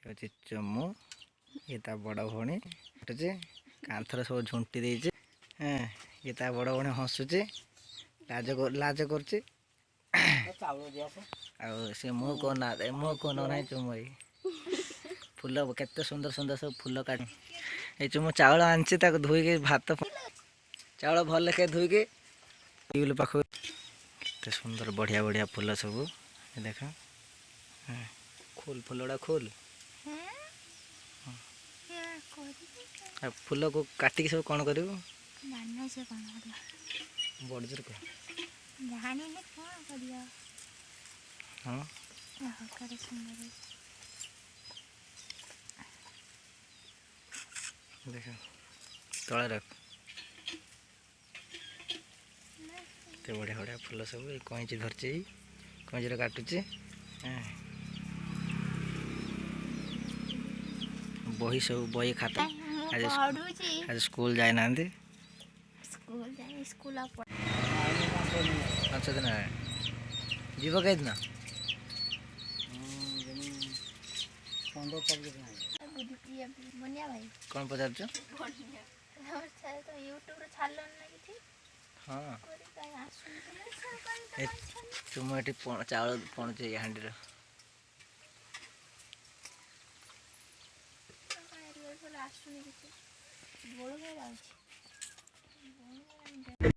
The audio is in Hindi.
ये चमू ये ता बड़ भौणी जे कांथर सब झुंटी देजे। हाँ ये ता बड़ भौणी हसुचे लाज कर से मुँह को ना चुमु फूल केते सुंदर सुंदर सब फूल काट ये चुमु चावल आनची धोई भात चावल भल लेखे धोई टेबिल पाख केते सुंदर बढ़िया बढ़िया फूल सब देख। खोल फूल गुड़ा खोल फूल को काटिक सब कौन कर बड़ जोर कह हाँ देख तले रख तो बढ़िया बढ़िया फूल सब कईची धरची कईची काटुचे। बही सब बही खाता आज स्कूल जाए ना अच्छा दिन जीव कई दिन कौन पचार हाँ तुम ये चावल पहुँचे हाँ